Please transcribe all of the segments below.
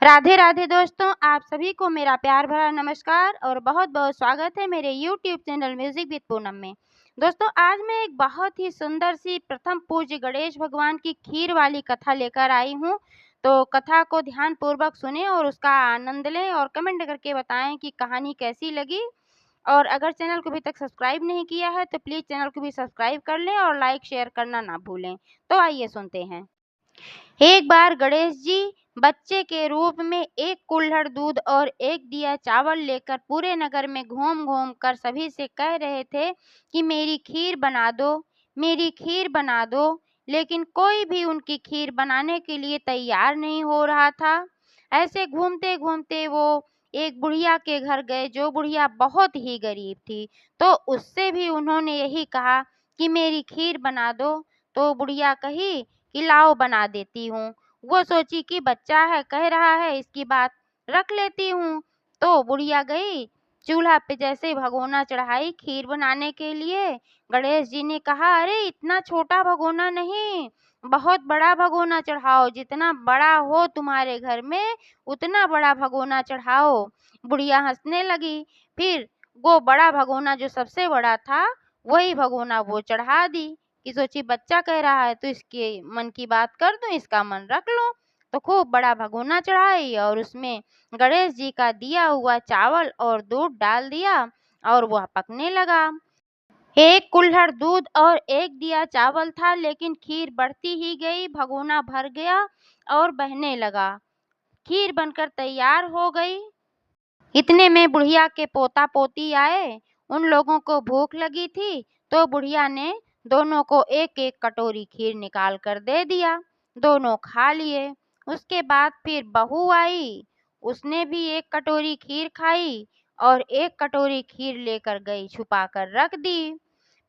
राधे राधे दोस्तों, आप सभी को मेरा प्यार भरा नमस्कार और बहुत बहुत स्वागत है मेरे YouTube channel music with Poonam में। दोस्तों, आज मैं एक बहुत ही सुंदर सी प्रथम पूज्य गणेश भगवान की खीर वाली कथा लेकर आई हूँ। तो कथा को ध्यान पूर्वक सुने और उसका आनंद लें और कमेंट करके बताएं कि कहानी कैसी लगी। और अगर चैनल को अभी तक सब्सक्राइब नहीं किया है तो प्लीज़ चैनल को भी सब्सक्राइब कर लें और लाइक शेयर करना ना भूलें। तो आइए सुनते हैं। एक बार गणेश जी बच्चे के रूप में एक कुल्हड़ दूध और एक दिया चावल लेकर पूरे नगर में घूम घूम कर सभी से कह रहे थे कि मेरी खीर बना दो, मेरी खीर बना दो। लेकिन कोई भी उनकी खीर बनाने के लिए तैयार नहीं हो रहा था। ऐसे घूमते घूमते वो एक बुढ़िया के घर गए, जो बुढ़िया बहुत ही गरीब थी। तो उससे भी उन्होंने यही कहा कि मेरी खीर बना दो। तो बुढ़िया कही कि लाओ बना देती हूँ। वो सोची कि बच्चा है, कह रहा है, इसकी बात रख लेती हूँ। तो बुढ़िया गई, चूल्हा पे जैसे भगोना चढ़ाई खीर बनाने के लिए। गणेश जी ने कहा, अरे इतना छोटा भगोना नहीं, बहुत बड़ा भगोना चढ़ाओ, जितना बड़ा हो तुम्हारे घर में उतना बड़ा भगोना चढ़ाओ। बुढ़िया हंसने लगी। फिर वो बड़ा भगोना जो सबसे बड़ा था, वही भगोना वो चढ़ा दी कि सोची बच्चा कह रहा है तो इसके मन की बात कर दूं, इसका मन रख लो। तो खूब बड़ा भगोना चढ़ाई और उसमें गणेश जी का दिया हुआ चावल और दूध डाल दिया और वह पकने लगा। एक कुल्हड़ दूध और एक दिया चावल था, लेकिन खीर बढ़ती ही गई, भगोना भर गया और बहने लगा। खीर बनकर तैयार हो गई। इतने में बुढ़िया के पोता पोती आए। उन लोगों को भूख लगी थी, तो बुढ़िया ने दोनों को एक एक कटोरी खीर निकाल कर दे दिया। दोनों खा लिए। उसके बाद फिर बहू आई, उसने भी एक कटोरी खीर खाई और एक कटोरी खीर लेकर गई, छुपा कर रख दी।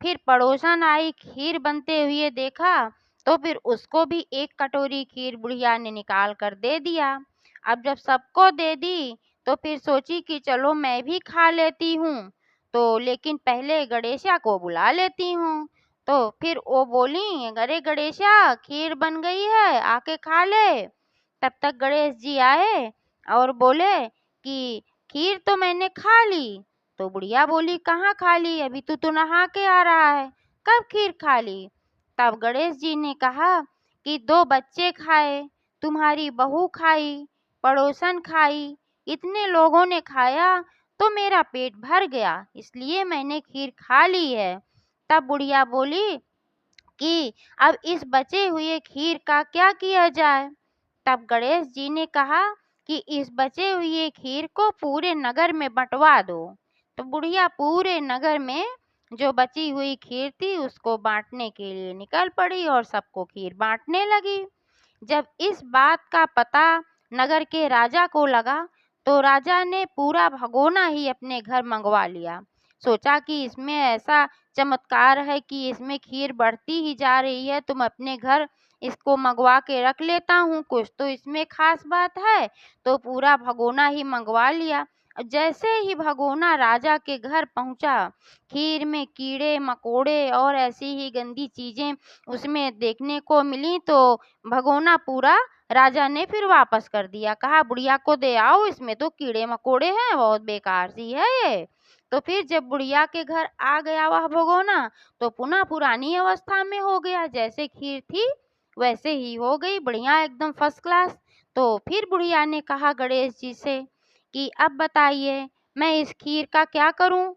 फिर पड़ोसन आई, खीर बनते हुए देखा, तो फिर उसको भी एक कटोरी खीर बुढ़िया ने निकाल कर दे दिया। अब जब सबको दे दी तो फिर सोची कि चलो मैं भी खा लेती हूँ, तो लेकिन पहले गणेशा को बुला लेती हूँ। तो फिर वो बोली, अरे गणेशा, खीर बन गई है, आके खा ले। तब तक गणेश जी आए और बोले कि खीर तो मैंने खा ली। तो बुढ़िया बोली, कहाँ खा ली, अभी तो नहा के आ रहा है, कब खीर खा ली। तब गणेश जी ने कहा कि दो बच्चे खाए, तुम्हारी बहू खाई, पड़ोसन खाई, इतने लोगों ने खाया तो मेरा पेट भर गया, इसलिए मैंने खीर खा ली है। तब बुढ़िया बोली कि अब इस बचे हुए खीर का क्या किया जाए। तब गणेश जी ने कहा कि इस बचे हुए खीर को पूरे नगर में बंटवा दो। तो बुढ़िया पूरे नगर में जो बची हुई खीर थी उसको बांटने के लिए निकल पड़ी और सबको खीर बांटने लगी। जब इस बात का पता नगर के राजा को लगा, तो राजा ने पूरा भगोना ही अपने घर मंगवा लिया। सोचा कि इसमें ऐसा चमत्कार है कि इसमें खीर बढ़ती ही जा रही है, तुम अपने घर इसको मंगवा के रख लेता हूँ, कुछ तो इसमें खास बात है। तो पूरा भगोना ही मंगवा लिया। जैसे ही भगोना राजा के घर पहुंचा, खीर में कीड़े मकोड़े और ऐसी ही गंदी चीजें उसमें देखने को मिली। तो भगोना पूरा राजा ने फिर वापस कर दिया। कहा, बुढ़िया को दे आओ, इसमें तो कीड़े मकोड़े हैं, बहुत बेकार सी है ये। तो फिर जब बुढ़िया के घर आ गया वह भगोना, तो पुनः पुरानी अवस्था में हो गया, जैसे खीर थी वैसे ही हो गई, बढ़िया एकदम फर्स्ट क्लास। तो फिर बुढ़िया ने कहा गणेश जी से कि अब बताइए मैं इस खीर का क्या करूं।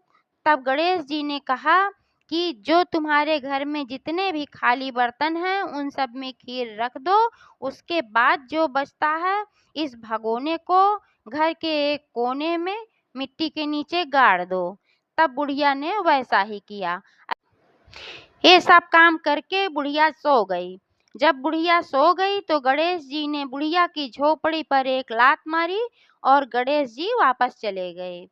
तब गणेश जी ने कहा कि जो तुम्हारे घर में जितने भी खाली बर्तन हैं उन सब में खीर रख दो। उसके बाद जो बचता है, इस भगोने को घर के एक कोने में मिट्टी के नीचे गाड़ दो। तब बुढ़िया ने वैसा ही किया। ये सब काम करके बुढ़िया सो गई। जब बुढ़िया सो गई तो गणेश जी ने बुढ़िया की झोपड़ी पर एक लात मारी और गणेश जी वापस चले गए।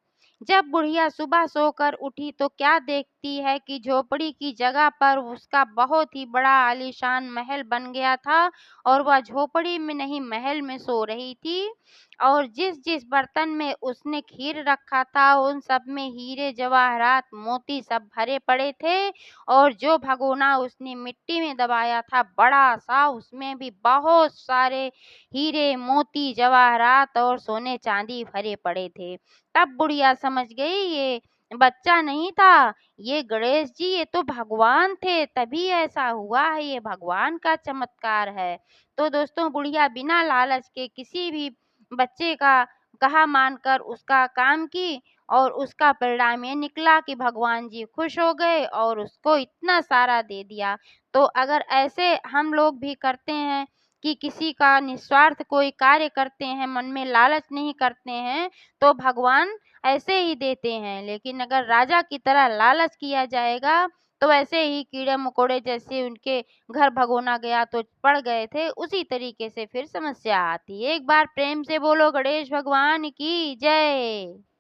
जब बुढ़िया सुबह सोकर उठी तो क्या देखती है कि झोपड़ी की जगह पर उसका बहुत ही बड़ा आलीशान महल बन गया था और वह झोपड़ी में नहीं महल में सो रही थी। और जिस जिस बर्तन में उसने खीर रखा था उन सब में हीरे जवाहरात मोती सब भरे पड़े थे। और जो भगोना उसने मिट्टी में दबाया था बड़ा सा, उसमें भी बहुत सारे हीरे मोती जवाहरात और सोने चांदी भरे पड़े थे। तब बुढ़िया समझ गई ये बच्चा नहीं था, ये गणेश जी ये तो भगवान थे, तभी ऐसा हुआ है, ये भगवान का चमत्कार है। तो दोस्तों बुढ़िया बिना लालच के किसी भी बच्चे का कहा मानकर उसका काम की और उसका परिणाम ये निकला कि भगवान जी खुश हो गए और उसको इतना सारा दे दिया। तो अगर ऐसे हम लोग भी करते हैं कि किसी का निस्वार्थ कोई कार्य करते हैं, मन में लालच नहीं करते हैं, तो भगवान ऐसे ही देते हैं। लेकिन अगर राजा की तरह लालच किया जाएगा तो ऐसे ही कीड़े मकोड़े जैसे उनके घर भगोना गया तो पड़ गए थे, उसी तरीके से फिर समस्या आती है। एक बार प्रेम से बोलो गणेश भगवान की जय।